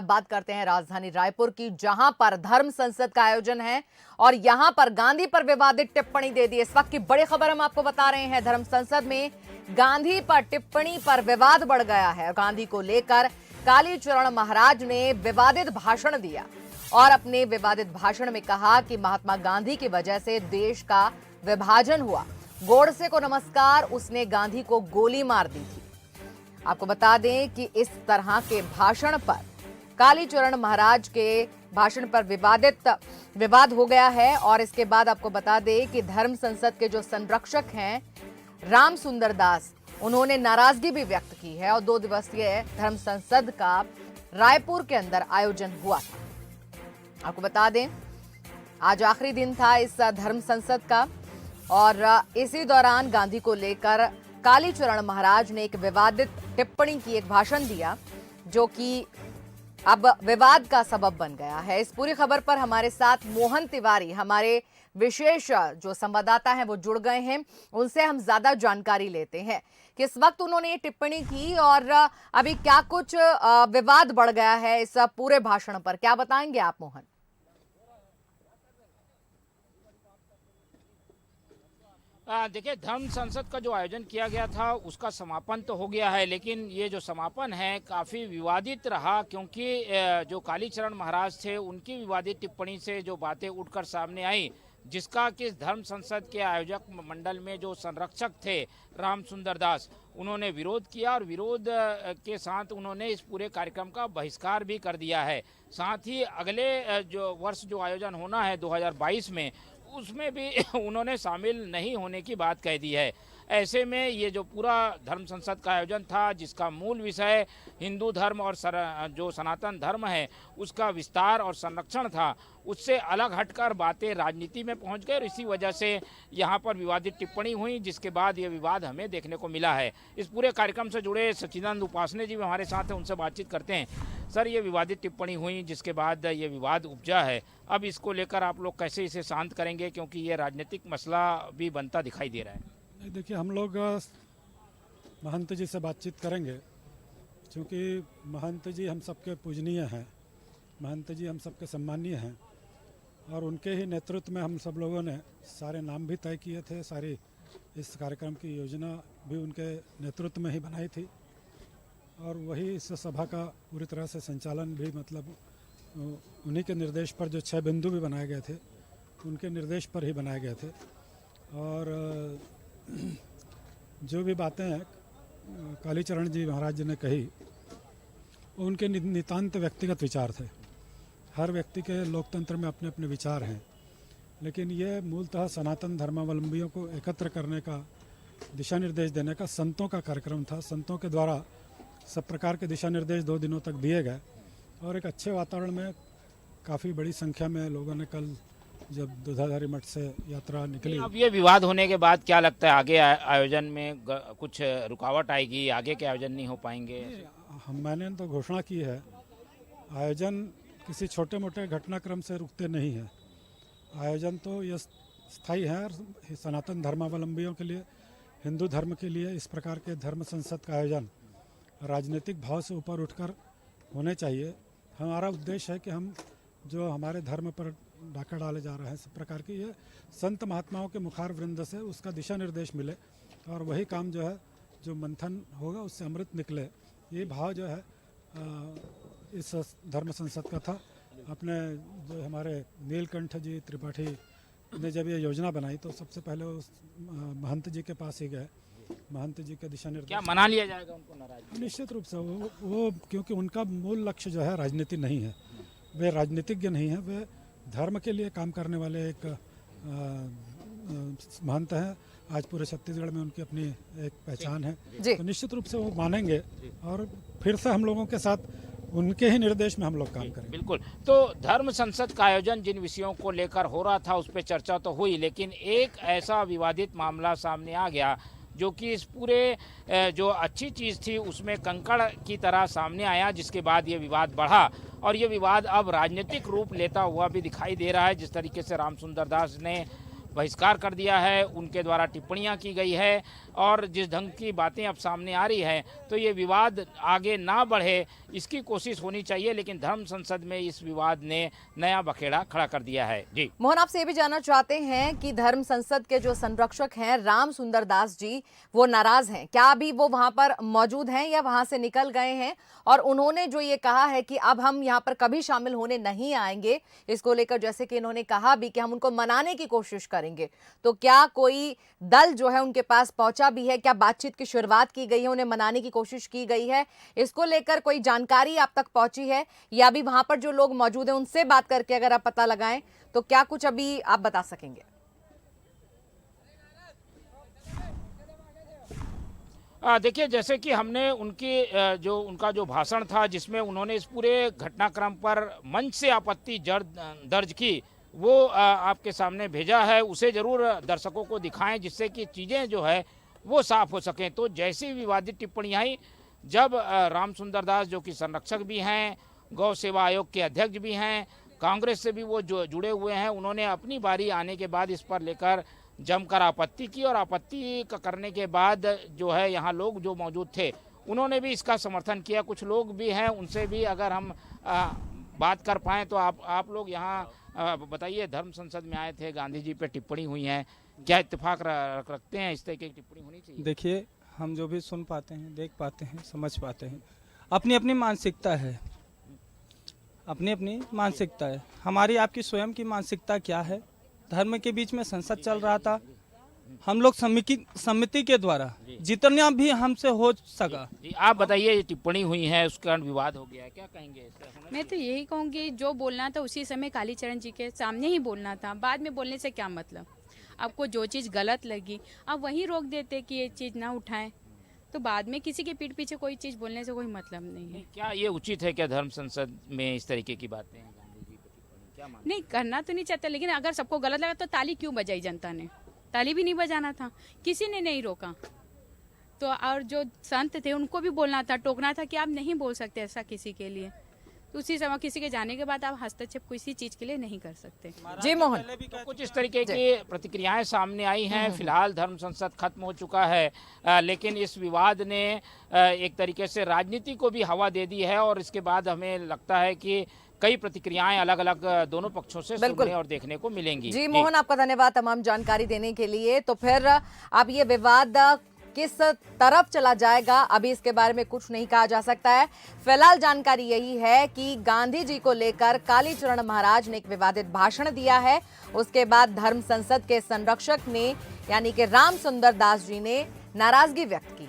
बात करते हैं राजधानी रायपुर की, जहां पर धर्म संसद का आयोजन है और यहां पर गांधी पर विवादित टिप्पणी दे दी। इस वक्त की बड़ी खबर हम आपको बता रहे हैं। धर्म संसद में गांधी पर टिप्पणी पर विवाद बढ़ गया है। गांधी को लेकर कालीचरण महाराज ने विवादित भाषण दिया और अपने विवादित भाषण में कहा कि महात्मा गांधी की वजह से देश का विभाजन हुआ। गोडसे को नमस्कार, उसने गांधी को गोली मार दी थी। आपको बता दें कि इस तरह के भाषण पर, कालीचरण महाराज के भाषण पर विवाद हो गया है। और इसके बाद आपको बता दें कि धर्म संसद के जो संरक्षक हैं राम सुंदर दास, उन्होंने नाराजगी भी व्यक्त की है और 2 दिवसीय धर्म संसद का रायपुर के अंदर आयोजन हुआ था। आपको बता दें आज आखिरी दिन था इस धर्म संसद का और इसी दौरान गांधी को लेकर कालीचरण महाराज ने एक विवादित टिप्पणी की, एक भाषण दिया जो कि अब विवाद का सबब बन गया है। इस पूरी खबर पर हमारे साथ मोहन तिवारी, हमारे विशेष जो संवाददाता हैं, वो जुड़ गए हैं। उनसे हम ज्यादा जानकारी लेते हैं कि इस वक्त उन्होंने ये टिप्पणी की और अभी क्या कुछ विवाद बढ़ गया है इस पूरे भाषण पर। क्या बताएंगे आप मोहन? देखिए, धर्म संसद का जो आयोजन किया गया था उसका समापन तो हो गया है, लेकिन ये जो समापन है काफ़ी विवादित रहा, क्योंकि जो कालीचरण महाराज थे उनकी विवादित टिप्पणी से जो बातें उठकर सामने आई, जिसका कि धर्म संसद के आयोजक मंडल में जो संरक्षक थे राम सुंदर दास, उन्होंने विरोध किया और विरोध के साथ उन्होंने इस पूरे कार्यक्रम का बहिष्कार भी कर दिया है। साथ ही अगले जो वर्ष जो आयोजन होना है 2022 में, उसमें भी उन्होंने शामिल नहीं होने की बात कह दी है। ऐसे में ये जो पूरा धर्म संसद का आयोजन था, जिसका मूल विषय हिंदू धर्म और जो सनातन धर्म है उसका विस्तार और संरक्षण था, उससे अलग हटकर बातें राजनीति में पहुंच गए और इसी वजह से यहाँ पर विवादित टिप्पणी हुई, जिसके बाद ये विवाद हमें देखने को मिला है। इस पूरे कार्यक्रम से जुड़े सच्चिदानंद उपासने जी हमारे साथ हैं, उनसे बातचीत करते हैं। सर, ये विवादित टिप्पणी हुई जिसके बाद ये विवाद उपजा है, अब इसको लेकर आप लोग कैसे इसे शांत करेंगे, क्योंकि ये राजनीतिक मसला भी बनता दिखाई दे रहा है? देखिए, हम लोग महंत जी से बातचीत करेंगे, क्योंकि महंत जी हम सबके पूजनीय हैं, महंत जी हम सबके सम्मानीय हैं और उनके ही नेतृत्व में हम सब लोगों ने सारे नाम भी तय किए थे, सारी इस कार्यक्रम की योजना भी उनके नेतृत्व में ही बनाई थी और वही इस सभा का पूरी तरह से संचालन भी, मतलब उन्हीं के निर्देश पर जो 6 बिंदु भी बनाए गए थे उनके निर्देश पर ही बनाए गए थे। और जो भी बातें कालीचरण जी महाराज जी ने कही, उनके नितांत व्यक्तिगत विचार थे। हर व्यक्ति के लोकतंत्र में अपने अपने विचार हैं, लेकिन ये मूलतः सनातन धर्मावलंबियों को एकत्र करने का, दिशा निर्देश देने का संतों का कार्यक्रम था। संतों के द्वारा सब प्रकार के दिशा निर्देश 2 दिनों तक दिए गए और एक अच्छे वातावरण में काफ़ी बड़ी संख्या में लोगों ने कल जब दूधाधारी मठ से यात्रा निकली। अब ये विवाद होने के बाद क्या लगता है, आगे आयोजन में कुछ रुकावट आएगी, आगे के आयोजन नहीं हो पाएंगे? मैंने तो घोषणा की है, आयोजन किसी छोटे मोटे घटनाक्रम से रुकते नहीं है। आयोजन तो ये स्थायी है। सनातन धर्मावलंबियों के लिए, हिंदू धर्म के लिए इस प्रकार के धर्म संसद का आयोजन राजनीतिक भाव से ऊपर उठकर होने चाहिए। हमारा उद्देश्य है कि हम जो हमारे धर्म पर डाका डाले जा रहे हैं, सब प्रकार की, ये संत महात्माओं के मुखार वृंद से उसका दिशा निर्देश मिले और वही काम जो है, जो मंथन होगा उससे अमृत निकले, ये भाव जो है इस धर्म संसद का था। अपने जो हमारे नीलकंठ जी त्रिपाठी ने जब ये योजना बनाई तो सबसे पहले उस महंत जी के पास ही गए, महंत जी के दिशा निर्देश। क्या मना लिया जाएगा उनको नाराज? निश्चित रूप से वो क्योंकि उनका मूल लक्ष्य जो है राजनीति नहीं है, वे राजनीतिज्ञ नहीं है, वे धर्म के लिए काम करने वाले एक महंत हैं। आज पूरे छत्तीसगढ़ में उनकी अपनी एक पहचान है, तो निश्चित रूप से वो मानेंगे और फिर से हम लोगों के साथ उनके ही निर्देश में हम लोग काम करेंगे। बिल्कुल। तो धर्म संसद का आयोजन जिन विषयों को लेकर हो रहा था उस पर चर्चा तो हुई, लेकिन एक ऐसा विवादित मामला सामने आ गया जो कि इस पूरे जो अच्छी चीज़ थी उसमें कंकड़ की तरह सामने आया, जिसके बाद ये विवाद बढ़ा और ये विवाद अब राजनीतिक रूप लेता हुआ भी दिखाई दे रहा है। जिस तरीके से राम सुंदर दास ने बहिष्कार कर दिया है, उनके द्वारा टिप्पणियां की गई है और जिस ढंग की बातें अब सामने आ रही है तो ये विवाद आगे ना बढ़े इसकी कोशिश होनी चाहिए, लेकिन धर्म संसद में इस विवाद ने नया बखेड़ा खड़ा कर दिया है। जी मोहन, आपसे ये भी जानना चाहते हैं कि धर्म संसद के जो संरक्षक हैं राम सुंदर दास जी, वो नाराज हैं क्या? अभी वो वहां पर मौजूद हैं या वहां से निकल गए हैं? और उन्होंने जो ये कहा है कि अब हम यहाँ पर कभी शामिल होने नहीं आएंगे, इसको लेकर जैसे कि इन्होंने कहा भी कि हम उनको मनाने की कोशिश करेंगे, तो क्या कोई दल जो है उनके पास पहुंचा भी है? क्या बातचीत की शुरुआत की गई है, उन्हें मनाने की कोशिश की गई है? इसको लेकर कोई जानकारी आप तक पहुंची है या अभी वहां पर जो लोग मौजूद हैं उनसे बात करके अगर आप पता लगाएं तो क्या कुछ अभी आप बता सकेंगे? देखिए, जैसे कि हमने उनका जो भाषण था जिसमें उन्होंने इस पूरे घटनाक्रम पर मंच से आपत्ति दर्ज की, वो आपके सामने भेजा है। उसे जरूर दर्शकों को दिखाएं जिससे कि चीज़ें जो है वो साफ हो सकें। तो जैसी विवादित टिप्पणियाँ आई, जब राम सुंदर दास जो कि संरक्षक भी हैं, गौ सेवा आयोग के अध्यक्ष भी हैं, कांग्रेस से भी वो जुड़े हुए हैं, उन्होंने अपनी बारी आने के बाद इस पर लेकर जमकर आपत्ति की और आपत्ति करने के बाद जो है यहाँ लोग जो मौजूद थे उन्होंने भी इसका समर्थन किया। कुछ लोग भी हैं, उनसे भी अगर हम बात कर पाएँ तो आप लोग यहाँ बताइए, धर्म संसद में आए थे, गांधी जी पे टिप्पणी हुई है, क्या इत्तेफाक रखते हैं इस तरीके की टिप्पणी होनी चाहिए? देखिए, हम जो भी सुन पाते हैं, देख पाते हैं, समझ पाते हैं, अपनी अपनी मानसिकता है, अपनी अपनी मानसिकता है। हमारी आपकी स्वयं की मानसिकता क्या है? धर्म के बीच में संसद चल रहा था, हम लोग समिति के द्वारा जितना भी हमसे हो सका। जी, आप बताइए, ये टिप्पणी हुई है, उसका विवाद हो गया है, क्या कहेंगे इस पर? मैं तो यही कहूँगी, जो बोलना था उसी समय कालीचरण जी के सामने ही बोलना था, बाद में बोलने से क्या मतलब? आपको जो चीज़ गलत लगी आप वहीं रोक देते कि ये चीज़ ना उठाएं, तो बाद में किसी के पीठ पीछे कोई चीज़ बोलने से कोई मतलब नहीं है। क्या ये उचित है क्या धर्म संसद में इस तरीके की बातें? गांधी जी पे टिप्पणी क्या मानते हैं? नहीं, करना तो नहीं चाहता, लेकिन अगर सबको गलत लगा तो ताली क्यों बजाई जनता ने? ताली भी नहीं बजाना था, किसी ने नहीं रोका। तो और जो संत थे उनको भी बोलना था, टोकना था कि आप नहीं बोल सकते ऐसा किसी के लिए। तो उसी समय किसी के जाने के बाद आप हस्तक्षेप किसी चीज के लिए नहीं कर सकते। जी मोहन, तो कुछ इस तरीके की प्रतिक्रियाएं सामने आई हैं। फिलहाल धर्म संसद खत्म हो चुका है, लेकिन इस विवाद ने एक तरीके से राजनीति को भी हवा दे दी है और इसके बाद हमें लगता है कि कई प्रतिक्रियाएं अलग अलग दोनों पक्षों से सुनने और देखने को मिलेंगी। जी मोहन, आपका धन्यवाद तमाम जानकारी देने के लिए। तो फिर अब ये विवाद किस तरफ चला जाएगा, अभी इसके बारे में कुछ नहीं कहा जा सकता है। फिलहाल जानकारी यही है कि गांधी जी को लेकर कालीचरण महाराज ने एक विवादित भाषण दिया है। उसके बाद धर्म संसद के संरक्षक ने यानी कि राम सुंदर दास जी ने नाराजगी व्यक्त की।